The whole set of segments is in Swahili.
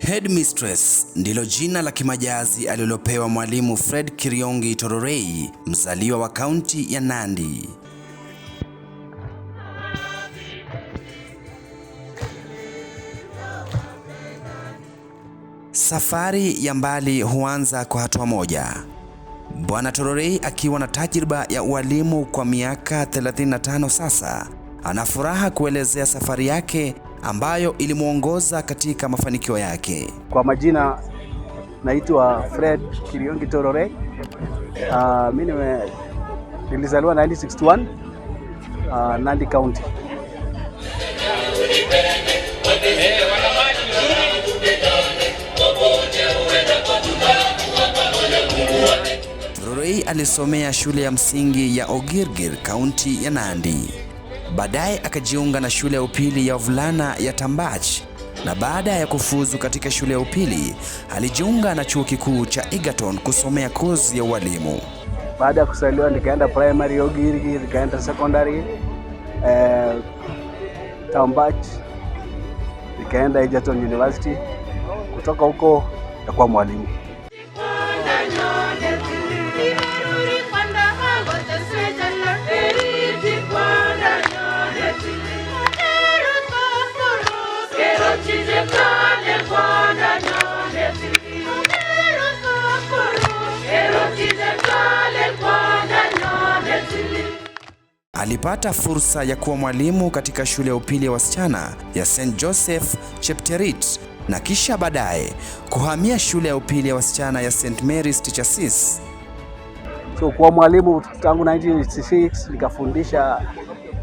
Headmistress ndilo jina la kimajazi alilopewa mwalimu Fred Kiriongi Tororei, mzaliwa wa kaunti ya Nandi. Safari ya mbali huanza kwa hatua moja. Bwana Tororei akiwa na tajriba ya ualimu kwa miaka 35 sasa, ana furaha kuelezea safari yake ambayo ilimuongoza katika mafanikio yake. Kwa majina naitwa Fred Kiriongi Tororei. Mimi nilizaliwa 1961 Nandi County. Tororei alisomea shule ya msingi ya Ogirgir, kaunti ya Nandi. Baadaye akajiunga na shule ya upili ya wavulana ya Tambach, na baada ya kufuzu katika shule ya upili alijiunga na chuo kikuu cha Egerton kusomea kozi ya ualimu. Baada ya kusaliwa nikaenda primary Ogirgir, nikaenda secondary Tambach, nikaenda Egerton University. Kutoka huko nikakuwa mwalimu. Alipata fursa ya kuwa mwalimu katika shule ya upili ya wasichana ya St. Joseph Chepterit, na kisha baadaye kuhamia shule ya upili ya wasichana ya St. Mary's Teachers. So kwa mwalimu tangu 1986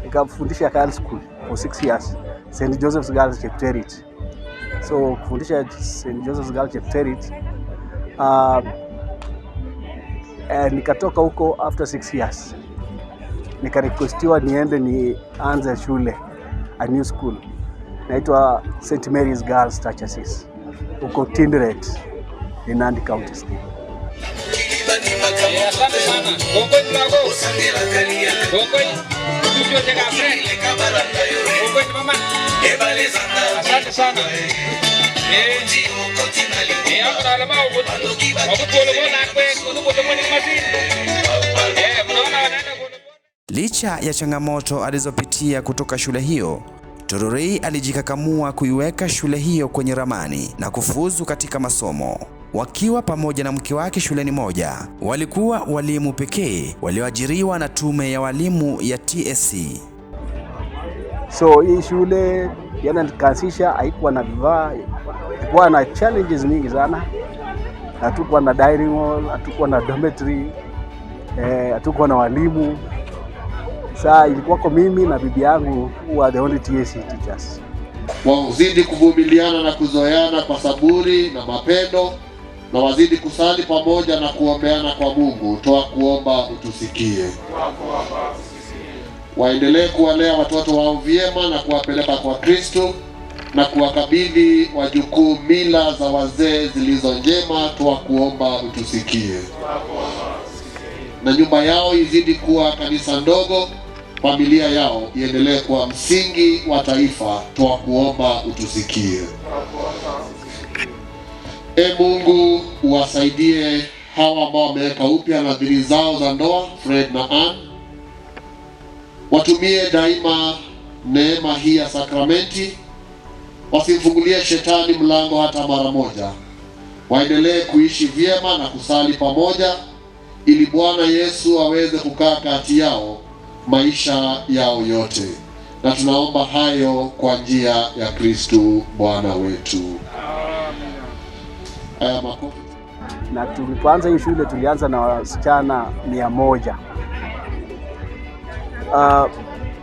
nikafundisha girls school for 6 years, St. Joseph's Girls Chepterit. So kufundisha St. Joseph's Girls Chepterit, nikatoka huko after 6 years. Nikarequestiwa niende nianze shule, a new school naitwa St. Mary's Girls Teachers huko Tinderet in Nandi County State. Licha ya changamoto alizopitia kutoka shule hiyo, Tororei alijikakamua kuiweka shule hiyo kwenye ramani na kufuzu katika masomo. Wakiwa pamoja na mke wake shuleni moja, walikuwa walimu pekee walioajiriwa na tume ya walimu ya TSC. So hii shule yana nikaanzisha, haikuwa na vifaa, ilikuwa na challenges mingi sana. Hatukuwa na dining hall, hatukuwa na dormitory, hatukuwa na walimu. Sasa ilikuwa kwa mimi na bibi yangu who are the only TSC teachers. Wazidi kuvumiliana na kuzoeana kwa saburi na mapendo, na wazidi kusali pamoja na kuombeana kwa Mungu. Toa kuomba utusikie. Waendelee kuwalea watoto wao vyema na kuwapeleka kwa Kristo na kuwakabidhi wajukuu mila za wazee zilizo njema. Toa kuomba utusikie. Na nyumba yao izidi kuwa kanisa ndogo, familia yao iendelee kuwa msingi wa taifa. Toa kuomba utusikie. Mungu uwasaidie hawa ambao wameweka upya nadhiri zao za ndoa, Fred na Ann. Watumie daima neema hii ya sakramenti, wasimfungulie shetani mlango hata mara moja. Waendelee kuishi vyema na kusali pamoja, ili Bwana Yesu aweze kukaa kati yao maisha yao yote. Na tunaomba hayo kwa njia ya Kristo Bwana wetu. Na tulipoanza hii shule tulianza na wasichana 100.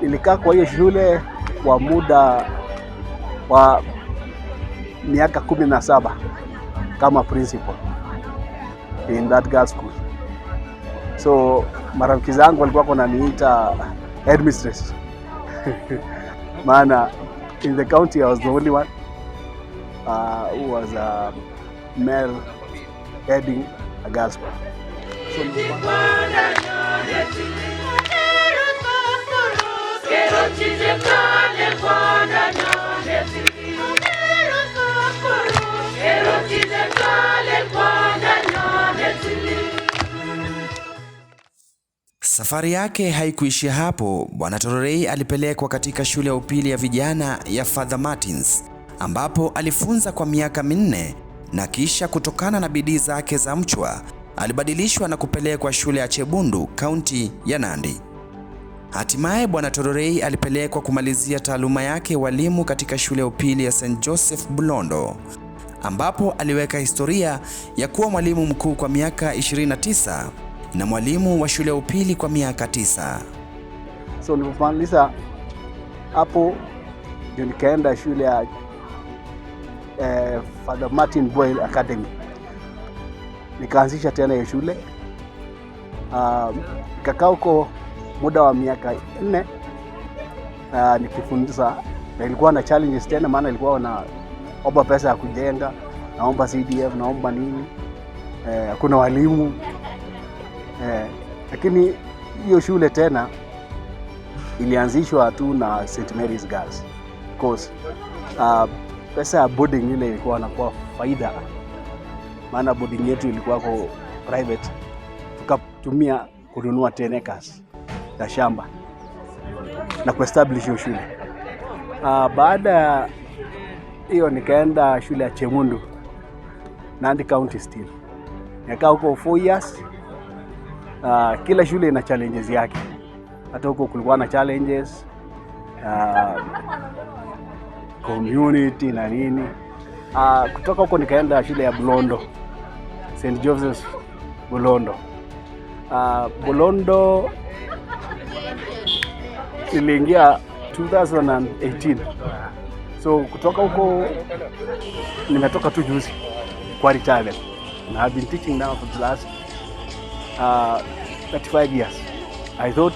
Nilikaa kwa hiyo shule kwa muda wa miaka 17 kama principal in that girls school. So marafiki zangu walikuwa wananiita headmistress. Maana in the county I was the only one who was a male heading a girls school. So Safari yake haikuishia hapo. Bwana Tororei alipelekwa katika shule ya upili ya vijana ya Father Martins ambapo alifunza kwa miaka 4 na kisha kutokana na bidii zake za mchwa alibadilishwa na kupelekwa shule ya Chebundu, kaunti ya Nandi. Hatimaye Bwana Tororei alipelekwa kumalizia taaluma yake walimu katika shule ya upili ya St. Joseph Bulondo ambapo aliweka historia ya kuwa mwalimu mkuu kwa miaka 29 na mwalimu wa shule ya upili kwa miaka 9. So nilipomaliza hapo ndio nikaenda shule ya Father Martin Boyle Academy. Nikaanzisha tena hiyo shule. Nikakaa huko muda wa miaka 4 nikifundisha, na ilikuwa na challenges tena, maana ilikuwa naomba pesa ya kujenga, naomba CDF, naomba nini, hakuna walimu, lakini hiyo shule tena ilianzishwa tu na St. Mary's Girls because pesa ya boarding ile ilikuwa inakuwa faida, maana boarding yetu ilikuwa kwa private. Tukatumia kununua 10 acres ya shamba na kuestablish hiyo shule. Baada ya hiyo nikaenda shule ya Chemundu, Nandi County still. Nikaa huko 4 years. Kila shule ina challenges yake. Hata huko kulikuwa na challenges community na nini. Kutoka huko nikaenda shule ya Bulondo, St. Joseph's Bulondo. Bulondo niliingia 2018. So kutoka huko nimetoka tu juzi kwa retirement. And I've been teaching now for the last 35 years. I thought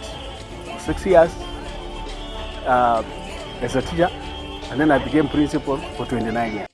6 years as a teacher, and then I became principal for 29 years.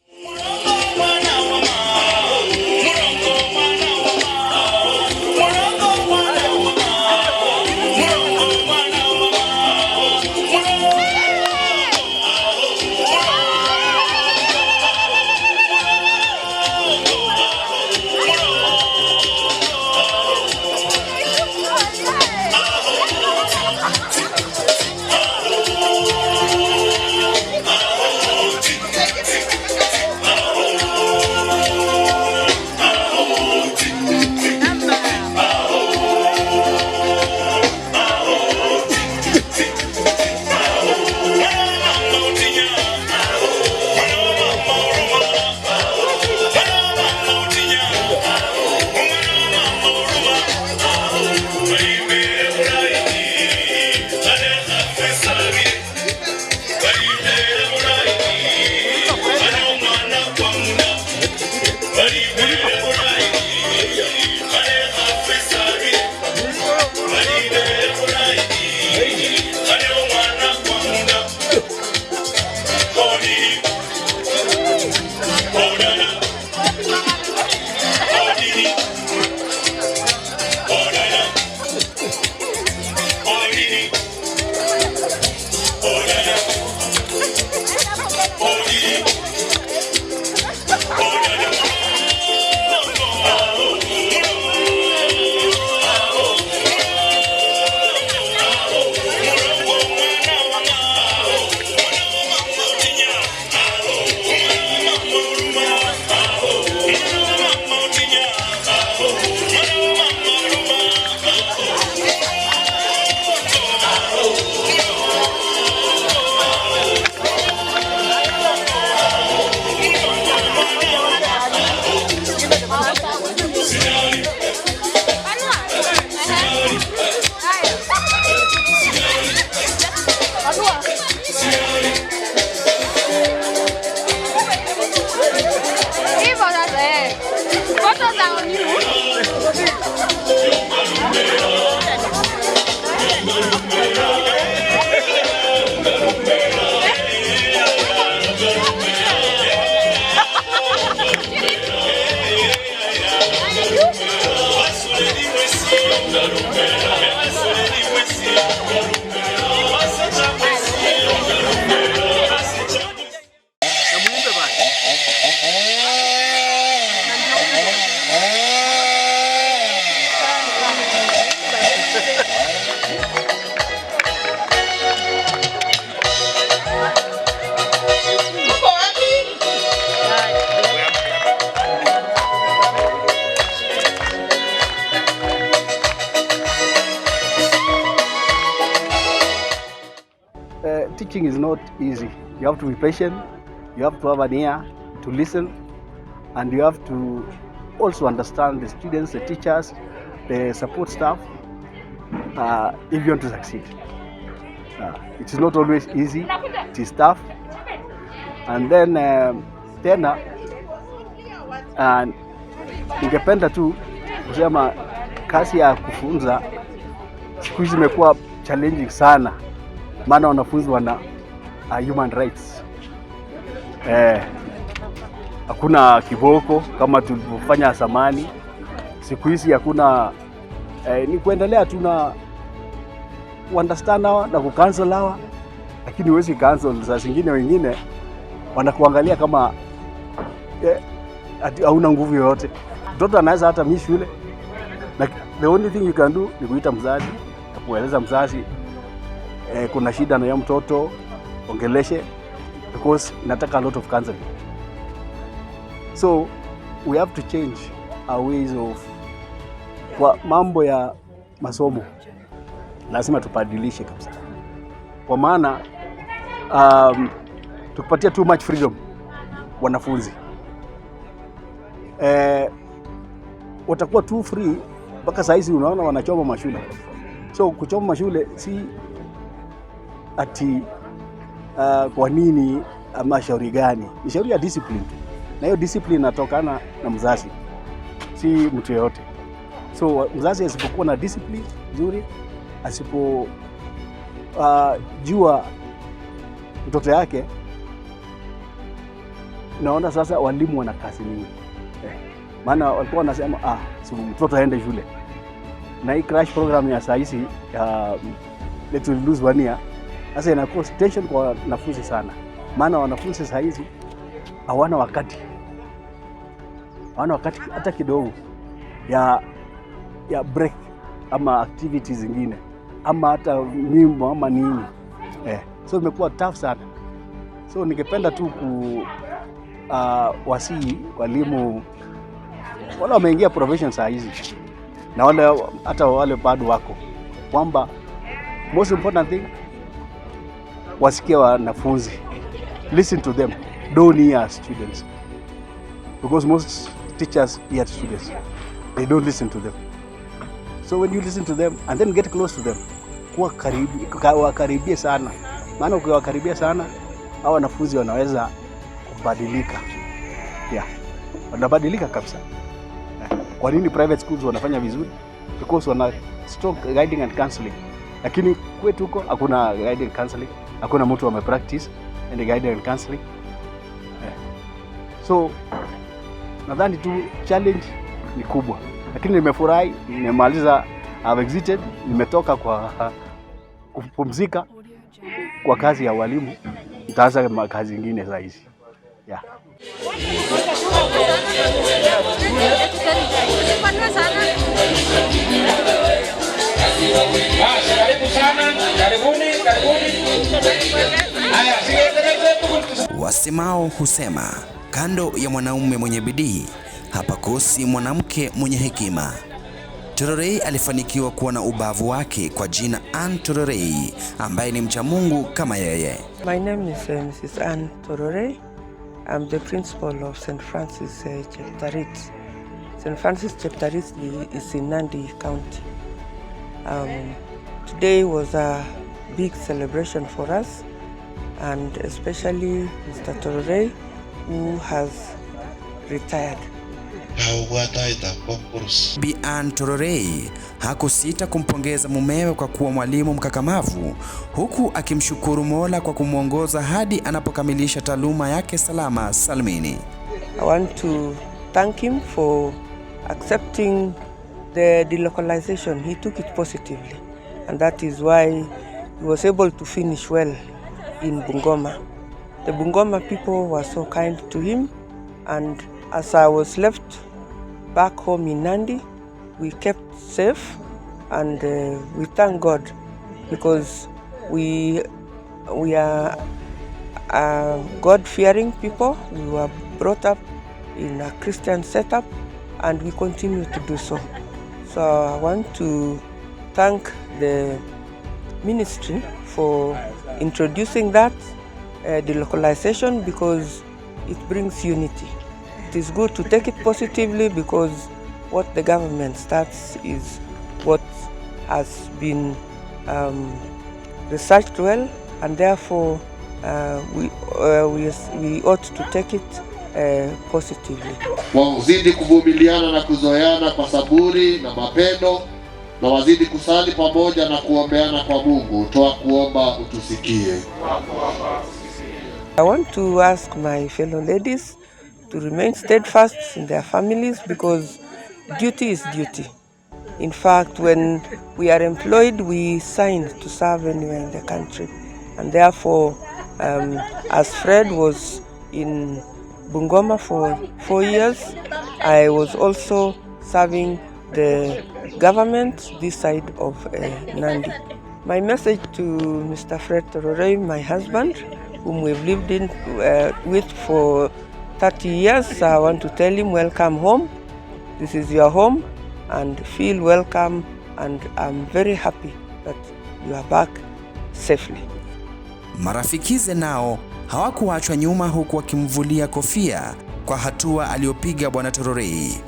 teaching is not easy. You have to be patient, you have to have an ear to listen, and you have to also understand the students, the teachers, the support staff, if you want to succeed. It is not always easy, it is tough. And then tena ningependa tu kusema kazi ya kufunza siku hizi imekuwa challenging sana, maana wanafunzi wana human rights. Hakuna kiboko kama tulivyofanya zamani. Siku hizi hakuna, ni kuendelea tu na understand hawa na kucancel hawa, lakini huwezi cancel. Saa zingine wengine wanakuangalia kama hauna nguvu yoyote. Mtoto anaweza hata miss shule, na the only thing you can do ni kuita mzazi na kueleza mzazi kuna shida na ya mtoto, ongeleshe, because inataka a lot of counseling. So we have to change our ways of, kwa mambo ya masomo lazima tubadilishe kabisa, kwa maana tukipatia too much freedom wanafunzi watakuwa too free, mpaka saa hizi unaona wanachoma mashule. So kuchoma mashule si ati kwa nini ama shauri gani, ni shauri ya discipline, na hiyo discipline inatokana na mzazi, si mtu yeyote. So mzazi asipokuwa na discipline nzuri, asipo jua mtoto yake, naona sasa walimu wana kazi nyingi. Maana walikuwa wanasema so mtoto aende shule, na hii crash program ya sahizi let's lose one year, sasa inakuwa tension kwa wanafunzi sana, maana wanafunzi sahizi hawana wakati hata kidogo ya break ama activities zingine ama hata nyimbo ama nini. So imekuwa tough sana. So ningependa tu wasii walimu wale wameingia profession saa hizi na wale hata wale bado wako, kwamba most important thing wasikie wanafunzi, listen to them, don't hear students, because most teachers hear students, they don't listen to them. So when you listen to them and then get close to them, wakaribie sana, maana ukiwakaribia sana hao wanafunzi wanaweza kubadilika. Wanabadilika kabisa. Kwa nini private schools wanafanya vizuri? Because wana strong guiding and counseling. Lakini kwetu huko hakuna guiding and counseling, hakuna mtu amepractice and guiding and counseling. So nadhani tu challenge ni kubwa, lakini nimefurahi, nimemaliza, I've exited, nimetoka kwa kupumzika kwa kazi ya walimu, nitaanza kazi nyingine za hizi. Wasemao husema kando ya mwanaume mwenye bidii hapakosi mwanamke mwenye hekima. Tororei alifanikiwa kuwa na ubavu wake kwa jina Ann Tororei, ambaye ni mcha Mungu kama yeye. My name is Mrs. Ann Tororei. I'm the principal of St. Francis Cheptarit. St. Francis Cheptarit is in Nandi County. Today was a big celebration for us, and especially Mr. Tororei, who has retired. Bi Ann Tororei hakusita kumpongeza mumewe kwa kuwa mwalimu mkakamavu, huku akimshukuru Mola kwa kumwongoza hadi anapokamilisha taaluma yake salama salmini. I want to thank him for accepting the delocalization. He took it positively, and that is why he was able to finish well in Bungoma. The Bungoma people were so kind to him, and as I was left back home in Nandi, we kept safe, and we thank God, because we are God-fearing people. We were brought up in a Christian setup, and we continue to do so. So I want to thank the ministry for introducing that delocalization because it brings unity. It is good to take it positively because what the government starts is what has been researched well, and therefore we ought to take it positively. Wazidi kuvumiliana na kuzoeana kwa saburi na mapendo, na wazidi kusali pamoja na kuombeana kwa Mungu. Toa kuomba utusikie. I want to ask my fellow ladies to remain steadfast in their families because duty is duty. In fact, when we are employed, we sign to serve anywhere in the country. And therefore, as Fred was in Bungoma for 4 years, I was also serving the government this side of Nandi. My message to Mr. Fred Tororei, my husband, whom we've lived with for 30 years, I want to tell him, welcome home. This is your home, and feel welcome, and I'm very happy that you are back safely. Marafikize nao hawakuachwa nyuma, huku wakimvulia kofia kwa hatua aliyopiga Bwana Tororei.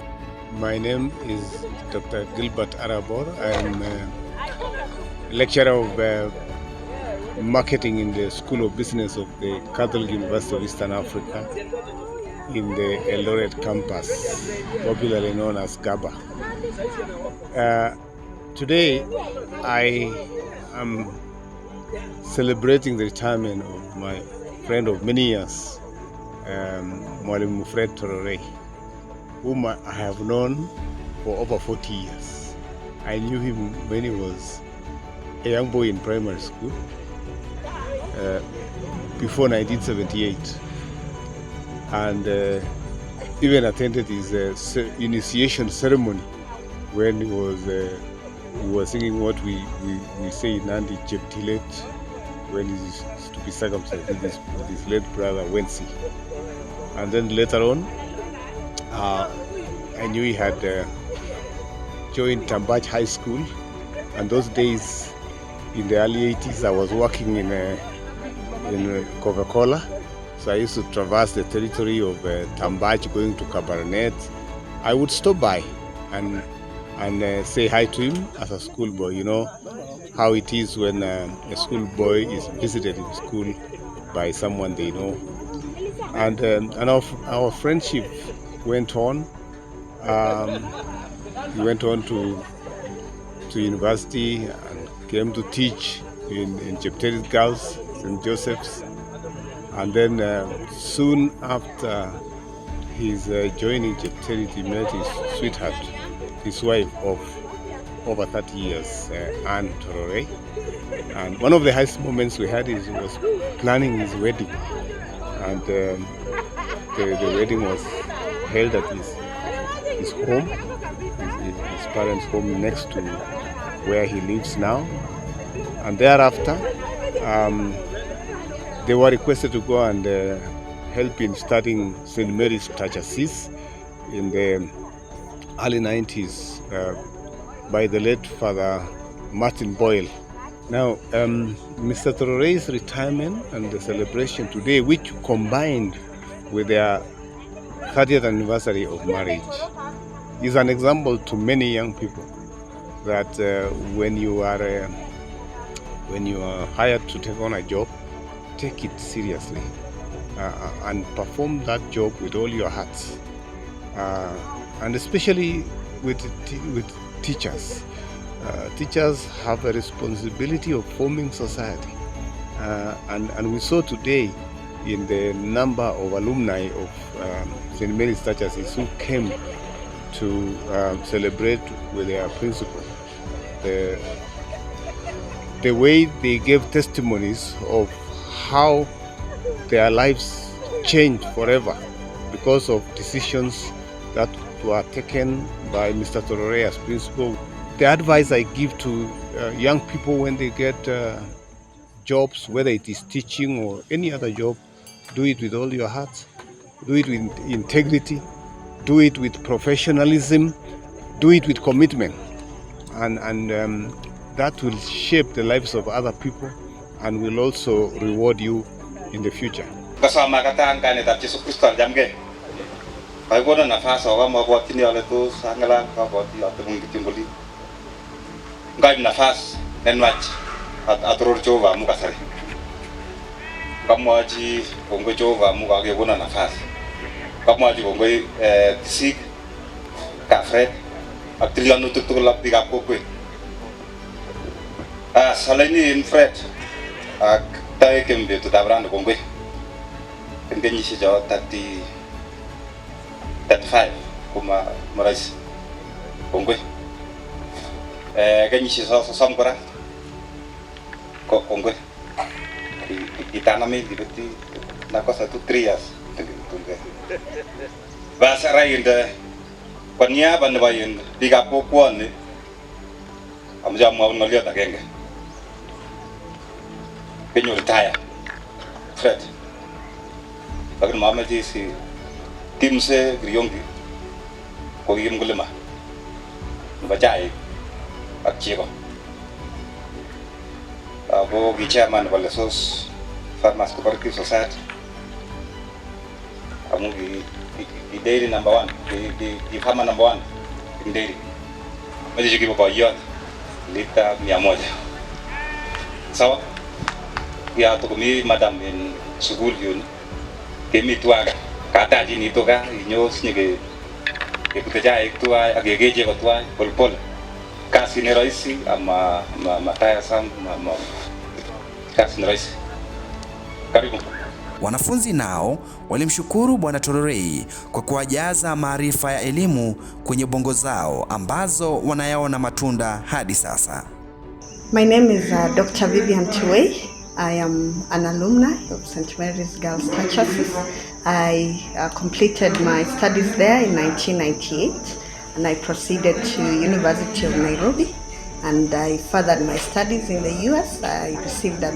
My name is Dr. Gilbert Arabor. I'm a lecturer of marketing in the School of Business of the Catholic University of Eastern Africa in the Eldoret campus, popularly known as GABA. Today, I am celebrating the retirement of my friend of many years, Mwalimu Fred Tororei, whom I have known for over 40 years. I knew him when he was a young boy in primary school, before 1978, and even attended his initiation ceremony when he was singing what we say in Nandi, Jebtilet, when he is to be circumcised with his late brother Wensi. And then later on, I knew he had joined Tambach High School, and those days in the early 80s I was working in Coca-Cola, so I used to traverse the territory of Tambach going to Cabernet. I would stop by and say hi to him as a schoolboy. You know how it is when a schoolboy is visited in school by someone they know. And our friendship went on. He went on to university and came to teach in Jepterit Girls, St. Joseph's. And then soon after his joining Jepterit, he met his sweetheart, his wife of over 30 years, Anne Tororei. And one of the highest moments we had was planning his wedding. And the wedding was held at his home, his parents' home next to where he lives now. And thereafter, they were requested to go and help in starting St. Mary's Church Assise in the early 90s by the late Father Martin Boyle. Now, Mr. Tororei's retirement and the celebration today, which combined with their 30th anniversary of marriage, is an example to many young people that when you are hired to take on a job, take it seriously and perform that job with all your heart, and especially with teachers. Teachers have a responsibility of forming society, and we saw today in the number of alumni of St. Mary's Church Assise who came to celebrate with their principal, the way they gave testimonies of how their lives changed forever because of decisions that were taken by Mr. Tororei as principal. The advice I give to young people when they get jobs, whether it is teaching or any other job, do it with all your heart, do it with integrity, do it with professionalism, do it with commitment, and that will shape the lives of other people and will also reward you in the future. Kasama katang kanita Yesu Kristo jamge. Ay ko na nafas ako mabot ni ale to sangalan ka bot la tung timbuli. Ngai nafas nenwach atror jova mu kasari. Kamwaji bongo jova mu ka ke bona nafas. Kamwaji bongo sik kafret atilian utuk lap di kapo kwe. Salini in fret tayo kembe to tabran bongo. Kenyi si jawa 35 kuma marais bongo. Kenyi si sam kora ko bongo. Itanami dibeti nakos 3 years. Bahasa lain deh, pania bandwain tiga pokok ni, amjam mau ngeliat tak enggak? Penyul taya, Fred. Bagai mama je si tim se griongi, kau ingin gulema, baca akciego. Abo chairman wala sos farmas cooperative society. Kamu di dairy number 1, di farmer number 1 in dairy. Mesti juga bawa yacht lita 100. Sawa? Ya tu kami madam in school yun. Kami tuaga kata jini tu kan, inyos ni ke kuteja itu agege ko tuai pol. Kasi ni raisi ama mataya sam kasi ni raisi. Karibu. Wanafunzi nao walimshukuru Bwana Tororei kwa kuwajaza maarifa ya elimu kwenye bongo zao ambazo wanayaona matunda hadi sasa. My name is Dr. Vivian Tuwei. I am an alumni of St. Mary's Girls Churches. I completed my studies there in 1998 and I proceeded to University of Nairobi and I furthered my studies in the US. I received a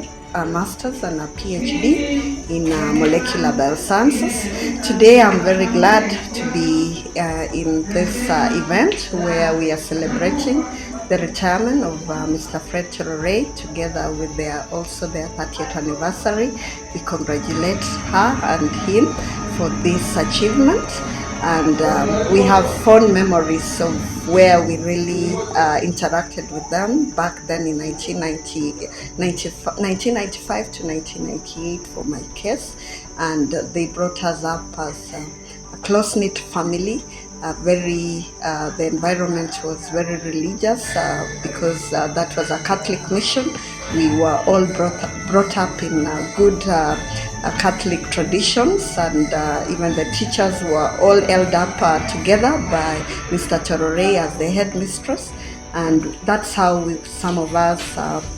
master's and a PhD in molecular biosciences. Today I'm very glad to be in this event where we are celebrating the retirement of Mr. Fred Tororei together with their 30th anniversary. We congratulate her and him for this achievement. And we have fond memories of where we really interacted with them back then in 1995 to 1998 for my case. And they brought us up as a close-knit family. The environment was very religious because that was a Catholic mission. We were all brought up in good Catholic traditions, and even the teachers were all held up together by Mr. Tororei as the headmistress. And that's how some of us,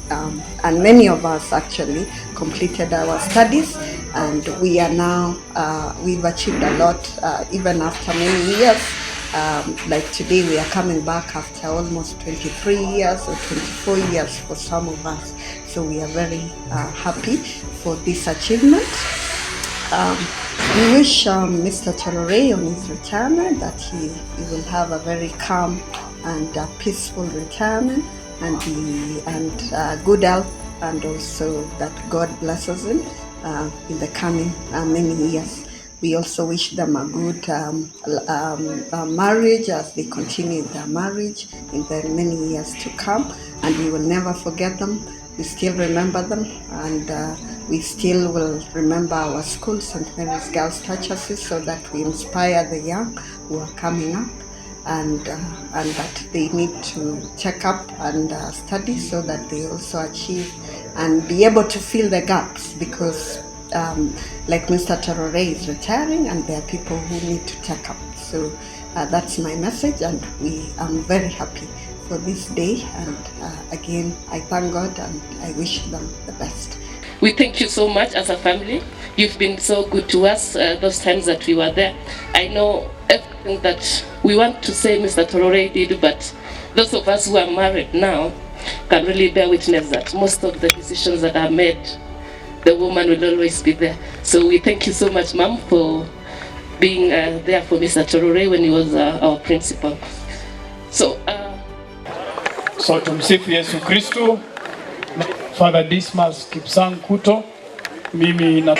and many of us actually, completed our studies. And we are now, we've achieved a lot even after many years. Like today we are coming back after almost 23 years or 24 years for some of us. So we are very happy for this achievement. We wish Mr. Tororei on his retirement that he will have a very calm and peaceful retirement and good health, and also that God blesses him in the coming many years. We also wish them a good marriage as they continue their marriage in the many years to come, and we will never forget them. We still remember them, and we still will remember our school, St. Mary's Girls Churches, so that we inspire the young who are coming up, and that they need to check up and study so that they also achieve and be able to fill the gaps, because like Mr. Tororei is retiring and there are people who need to take up. So that's my message, and I'm very happy for this day, and again I thank God and I wish them the best. We thank you so much as a family. You've been so good to us those times that we were there. I know everything that we want to say Mr. Tororei did, but those of us who are married now can really bear witness that most of the decisions that are made, the woman will always be there. So we thank you so much, Ma'am, for being there for Mr. Tororei when he was our principal. So tumsifu Yesu Kristo. Father Dismas Kipsang Kuto. Mimi na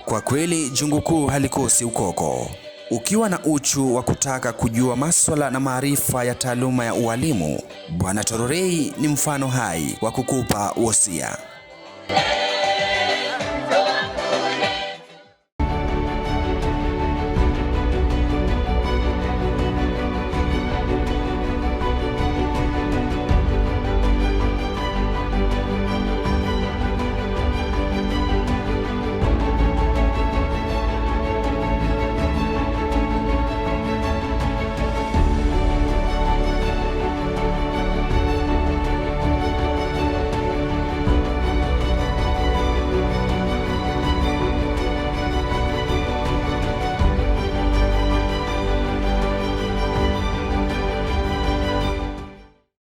Kwa kweli jungu kuu halikosi ukoko. Ukiwa na uchu wa kutaka kujua masuala na maarifa ya taaluma ya ualimu, Bwana Tororei ni mfano hai wa kukupa wosia.